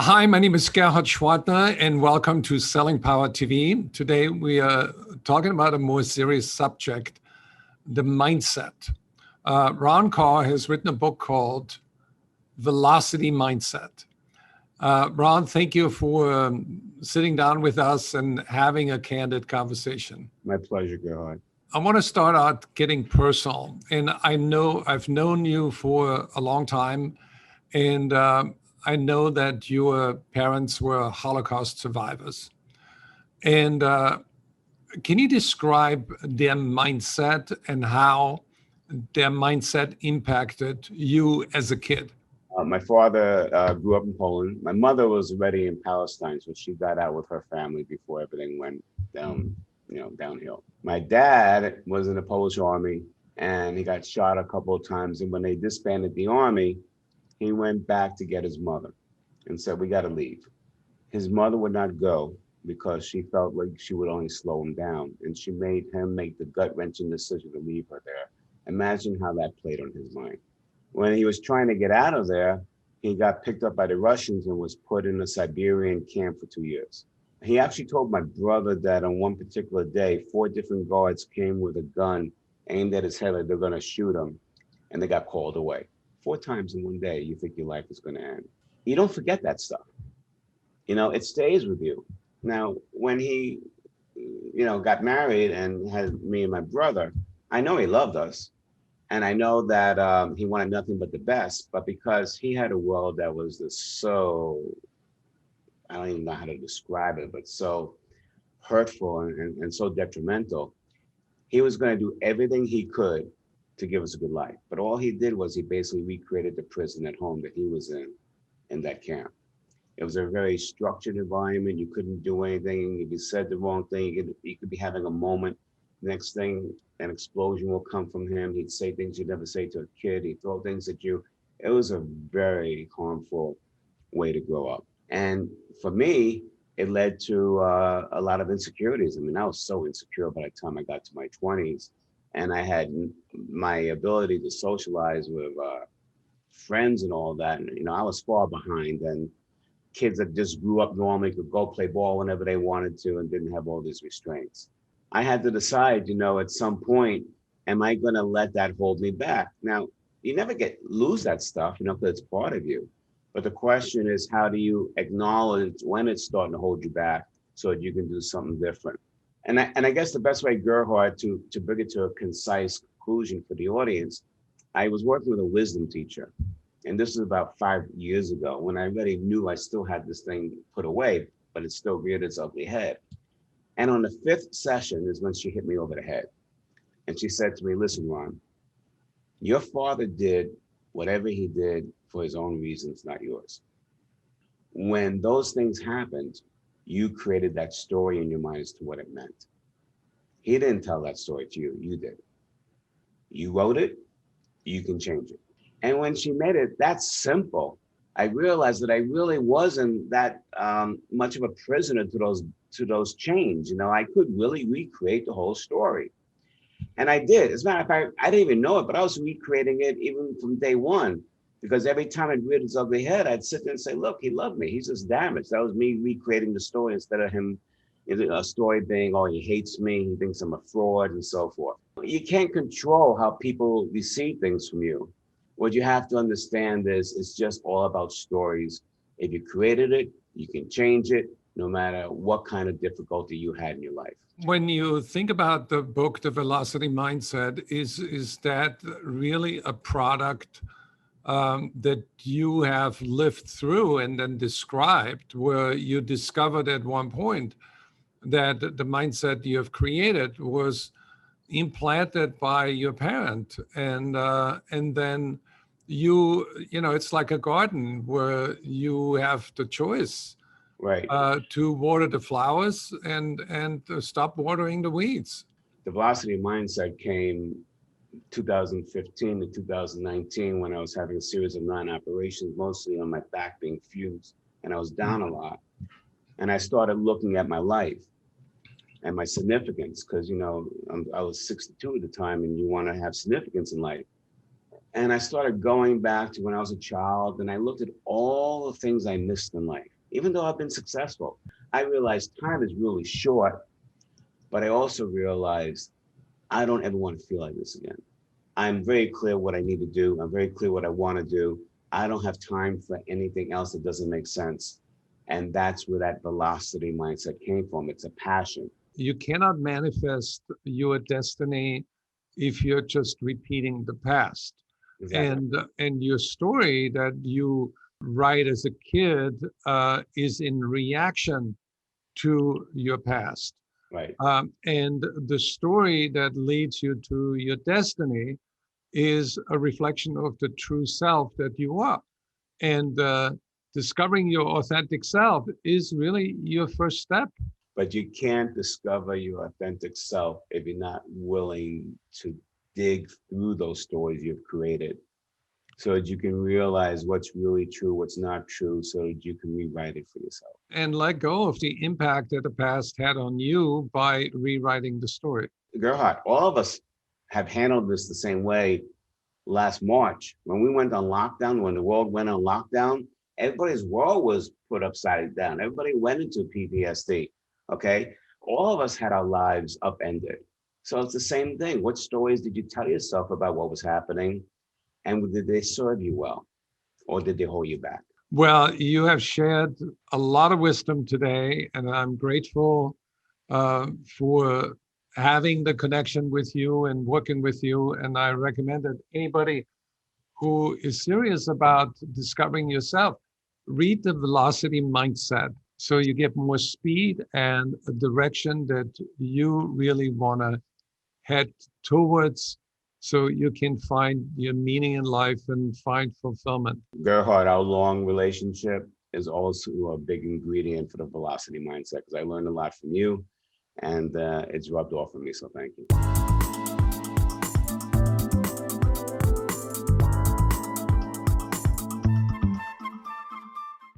Hi, my name is Gerhard Schwartner, and welcome to Selling Power TV. Today, we are talking about a more serious subject, the mindset. Karr has written a book called Velocity Mindset. Ron, thank you for sitting down with us and having a candid conversation. My pleasure, Gerhard. I want to start out getting personal. And I know I've known you for a long time, and I know that your parents were Holocaust survivors. And can you describe their mindset and how their mindset impacted you as a kid? My father grew up in Poland. My mother was already in Palestine, so she got out with her family before everything went downhill. My dad was in the Polish army, and he got shot a couple of times. And when they disbanded the army, he went back to get his mother and said, "We got to leave." His mother would not go because she felt like she would only slow him down. And she made him make the gut-wrenching decision to leave her there. Imagine how that played on his mind. When he was trying to get out of there, he got picked up by the Russians and was put in a Siberian camp for 2 years. He actually told my brother that on one particular day, 4 different guards came with a gun, aimed at his head like they're going to shoot him, and they got called away. 4 times in one day, you think your life is going to end. You don't forget that stuff. It stays with you. Now, when he, got married and had me and my brother, I know he loved us. And I know that he wanted nothing but the best, but because he had a world that was just so, I don't even know how to describe it, but so hurtful and so detrimental, he was going to do everything he could to give us a good life. But all he did was he basically recreated the prison at home that he was in that camp. It was a very structured environment. You couldn't do anything. If you said the wrong thing, you could be having a moment. Next thing, an explosion will come from him. He'd say things you'd never say to a kid. He'd throw things at you. It was a very harmful way to grow up. And for me, it led to a lot of insecurities. I mean, I was so insecure by the time I got to my 20s. And I had my ability to socialize with friends and all that. And, I was far behind. And kids that just grew up normally could go play ball whenever they wanted to and didn't have all these restraints. I had to decide, at some point, am I going to let that hold me back? Now, you never lose that stuff, because it's part of you. But the question is, how do you acknowledge when it's starting to hold you back so that you can do something different? And I guess the best way, Gerhard, to bring it to a concise conclusion for the audience, I was working with a wisdom teacher. And this is about 5 years ago when I already knew I still had this thing put away, but it still reared its ugly head. And on the 5th session is when she hit me over the head. And she said to me, "Listen, Ron, your father did whatever he did for his own reasons, not yours. When those things happened, you created that story in your mind as to what it meant. He didn't tell that story to you, you did. You wrote it, you can change it." And when she made it that simple, I realized that I really wasn't that much of a prisoner to those chains. I could really recreate the whole story. And I did. As a matter of fact, I didn't even know it, but I was recreating it even from day one. Because every time it reared its ugly head, I'd sit there and say, "Look, he loved me. He's just damaged." That was me recreating the story instead of him, a story being, "Oh, he hates me. He thinks I'm a fraud," and so forth. You can't control how people receive things from you. What you have to understand is it's just all about stories. If you created it, you can change it no matter what kind of difficulty you had in your life. When you think about the book, The Velocity Mindset, is that really a product that you have lived through and then described, where you discovered at one point that the mindset you have created was implanted by your parent, and then it's like a garden where you have the choice, Right. to water the flowers and stop watering the weeds. The velocity mindset came 2015 to 2019 when I was having a series of 9 operations, mostly on my back being fused, and I was down a lot. And I started looking at my life and my significance, because I was 62 at the time, and you want to have significance in life. And I started going back to when I was a child, and I looked at all the things I missed in life. Even though I've been successful, I realized time is really short, but I also realized I don't ever want to feel like this again. I'm very clear what I need to do. I'm very clear what I want to do. I don't have time for anything else that doesn't make sense. And that's where that velocity mindset came from. It's a passion. You cannot manifest your destiny if you're just repeating the past. Exactly. And your story that you write as a kid is in reaction to your past. Right. And the story that leads you to your destiny is a reflection of the true self that you are. And discovering your authentic self is really your first step. But you can't discover your authentic self if you're not willing to dig through those stories you've created so that you can realize what's really true, what's not true, so that you can rewrite it for yourself. And let go of the impact that the past had on you by rewriting the story. Gerhard, all of us have handled this the same way last March. When we went on lockdown, when the world went on lockdown, everybody's world was put upside down. Everybody went into PTSD, okay? All of us had our lives upended. So it's the same thing. What stories did you tell yourself about what was happening? And did they serve you well? Or did they hold you back? Well, you have shared a lot of wisdom today, and I'm grateful for having the connection with you and working with you. And I recommend that anybody who is serious about discovering yourself, read the velocity mindset so you get more speed and a direction that you really want to head towards so you can find your meaning in life and find fulfillment. Gerhard, our long relationship is also a big ingredient for the velocity mindset because I learned a lot from you and it's rubbed off on me. So thank you.